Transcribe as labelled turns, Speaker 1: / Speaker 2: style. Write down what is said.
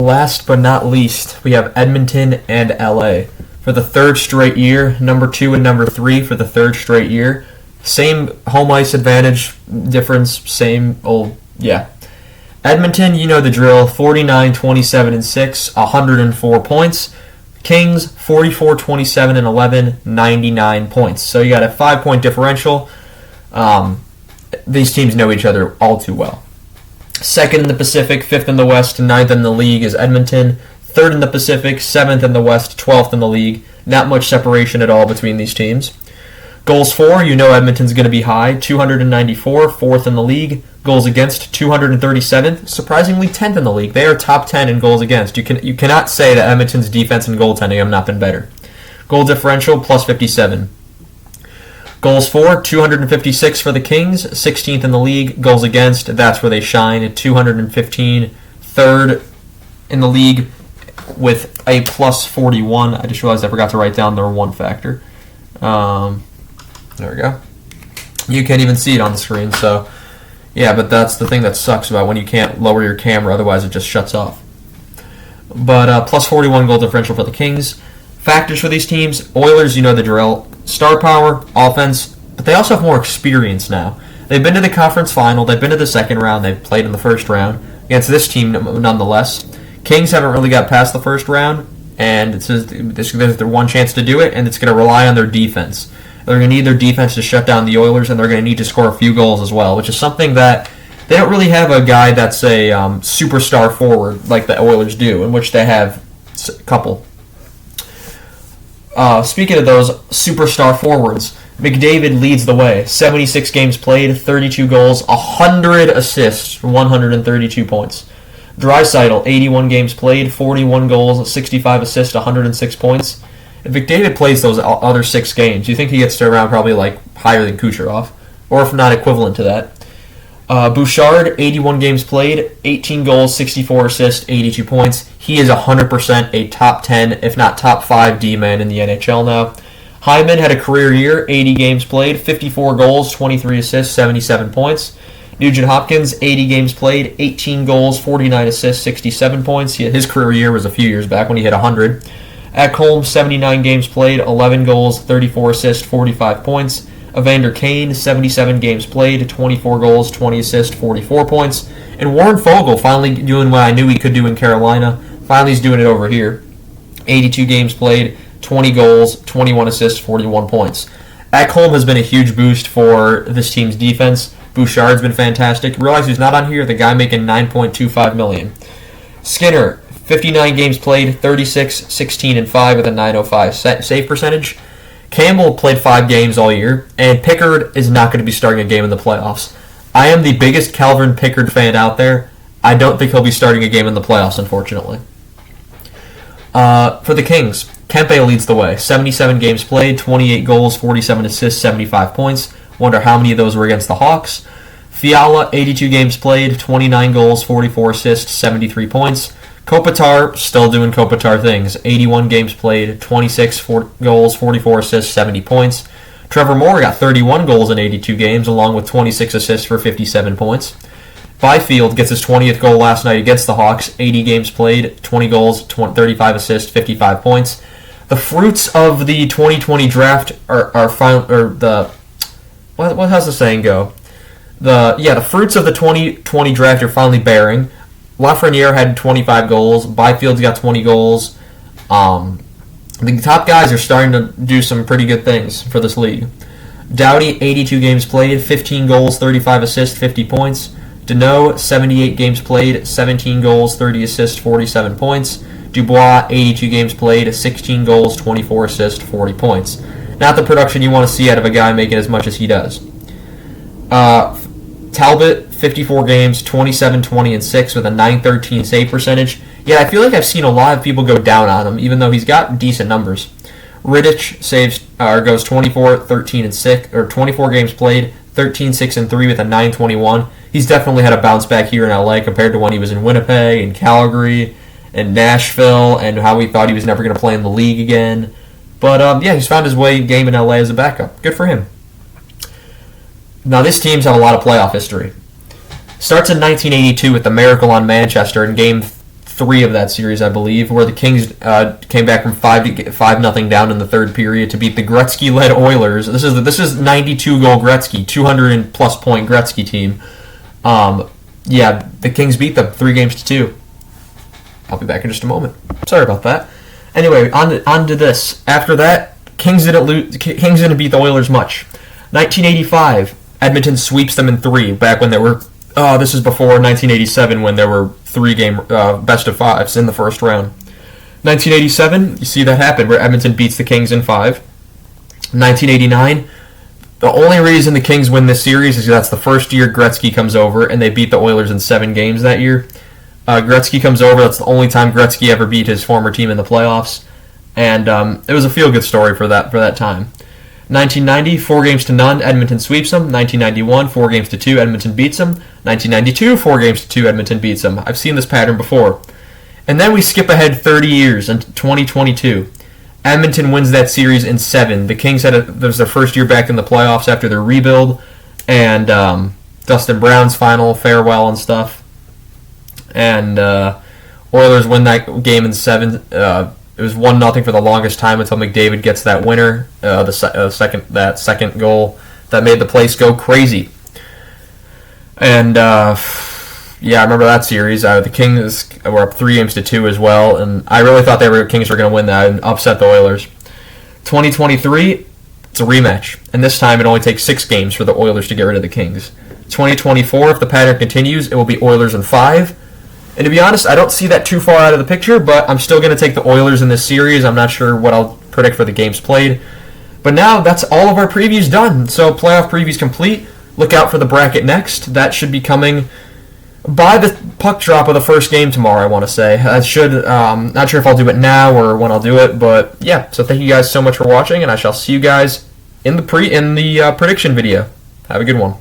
Speaker 1: Last but not least, we have Edmonton and LA. For the third straight year, number 2 and number 3 for the third straight year. Same home ice advantage difference, same old, yeah. Edmonton, you know the drill, 49, 27, and 6, 104 points. Kings, 44, 27, and 11, 99 points. So you got a 5-point differential. These teams know each other all too well. Second in the Pacific, 5th in the West, 9th in the league is Edmonton. 3rd in the Pacific, 7th in the West, 12th in the league. Not much separation at all between these teams. Goals for, you know Edmonton's going to be high, 294, 4th in the league. Goals against, 237th, surprisingly 10th in the league. They are top 10 in goals against. You cannot say that Edmonton's defense and goaltending have not been better. Goal differential, plus 57. Goals for, 256 for the Kings, 16th in the league. Goals against, that's where they shine, at 215, 3rd in the league with a plus 41. I just realized I forgot to write down their one factor. There we go. You can't even see it on the screen, so yeah, but that's the thing that sucks about when you can't lower your camera, otherwise it just shuts off. But plus 41 goal differential for the Kings. Factors for these teams, Oilers, you know the drill. Star power, offense, but they also have more experience now. They've been to the conference final, they've been to the second round, they've played in the first round against this team nonetheless. Kings haven't really got past the first round, and there's their one chance to do it, and it's going to rely on their defense. They're going to need their defense to shut down the Oilers, and they're going to need to score a few goals as well, which is something that they don't really have a guy that's a superstar forward like the Oilers do, in which they have a couple. Speaking of those superstar forwards, McDavid leads the way. 76 games played, 32 goals, 100 assists, 132 points. Draisaitl, 81 games played, 41 goals, 65 assists, 106 points. If McDavid plays those other 6 games, you think he gets to around probably like higher than Kucherov, or if not equivalent to that. Bouchard, 81 games played, 18 goals, 64 assists, 82 points. He is 100% a top 10, if not top 5 D-man in the NHL now. Hyman had a career year, 80 games played, 54 goals, 23 assists, 77 points. Nugent-Hopkins, 80 games played, 18 goals, 49 assists, 67 points. His career year was a few years back when he hit 100. Ekholm, 79 games played, 11 goals, 34 assists, 45 points. Evander Kane, 77 games played, 24 goals, 20 assists, 44 points. And Warren Fogle finally doing what I knew he could do in Carolina. Finally he's doing it over here. 82 games played, 20 goals, 21 assists, 41 points. Ekholm has been a huge boost for this team's defense. Bouchard's been fantastic. Realize who's not on here? The guy making $9.25 million. Skinner, 59 games played, 36, 16, and 5 with a .905 save percentage. Campbell played 5 games all year, and Pickard is not going to be starting a game in the playoffs. I am the biggest Calvin Pickard fan out there. I don't think he'll be starting a game in the playoffs, unfortunately. For the Kings, Kempe leads the way. 77 games played, 28 goals, 47 assists, 75 points. Wonder how many of those were against the Hawks. Fiala, 82 games played, 29 goals, 44 assists, 73 points. Kopitar, still doing Kopitar things. 81 games played, 26 goals, 44 assists, 70 points. Trevor Moore got 31 goals in 82 games, along with 26 assists for 57 points. Byfield gets his 20th goal last night against the Hawks. 80 games played, 20 goals, 35 assists, 55 points. The fruits of the 2020 draft are final, or the what how's the saying go? The fruits of the 2020 draft are finally bearing. Lafreniere had 25 goals. Byfield's got 20 goals. The top guys are starting to do some pretty good things for this league. Doughty, 82 games played, 15 goals, 35 assists, 50 points. Deneau, 78 games played, 17 goals, 30 assists, 47 points. Dubois, 82 games played, 16 goals, 24 assists, 40 points. Not the production you want to see out of a guy making as much as he does. Talbot, 54 games, 27, 20, and 6 with a .913 save percentage. Yeah, I feel like I've seen a lot of people go down on him, even though he's got decent numbers. Rittich goes 24, 13, and 6, or 24 games played, 13, 6, and 3 with a .921. He's definitely had a bounce back here in LA compared to when he was in Winnipeg and Calgary and Nashville, and how we thought he was never going to play in the league again. But he's found his game in LA as a backup. Good for him. Now, this team's had a lot of playoff history. Starts in 1982 with the Miracle on Manchester in Game 3 of that series, I believe, where the Kings came back from 5-0 down in the third period to beat the Gretzky-led Oilers. This is 92-goal Gretzky, 200-plus point Gretzky team. The Kings beat them 3-2. I'll be back in just a moment. Sorry about that. Anyway, on to this. After that, Kings didn't beat the Oilers much. 1985, Edmonton sweeps them in 3. Back when there were, this is before 1987 when there were 3-game best of 5s in the first round. 1987, you see that happen where Edmonton beats the Kings in 5. 1989, the only reason the Kings win this series is that's the first year Gretzky comes over and they beat the Oilers in 7 games that year. Gretzky comes over. That's the only time Gretzky ever beat his former team in the playoffs, and it was a feel-good story for that time. 1990, 4-0, Edmonton sweeps them. 1991, 4-2, Edmonton beats them. 1992, 4-2, Edmonton beats them. I've seen this pattern before. And then we skip ahead 30 years in 2022. Edmonton wins that series in 7. The Kings was their first year back in the playoffs after their rebuild, and Dustin Brown's final farewell and stuff. And Oilers win that game in 7. It was 1-0 for the longest time until McDavid gets that winner, that second goal that made the place go crazy. And I remember that series. The Kings were up 3-2 as well, and I really thought Kings were going to win that and upset the Oilers. 2023, it's a rematch, and this time it only takes 6 games for the Oilers to get rid of the Kings. 2024, if the pattern continues, it will be Oilers in 5. And to be honest, I don't see that too far out of the picture, but I'm still going to take the Oilers in this series. I'm not sure what I'll predict for the games played. But now that's all of our previews done. So playoff previews complete. Look out for the bracket next. That should be coming by the puck drop of the first game tomorrow, I want to say. Not sure if I'll do it now or when I'll do it, but yeah. So thank you guys so much for watching, and I shall see you guys in the prediction video. Have a good one.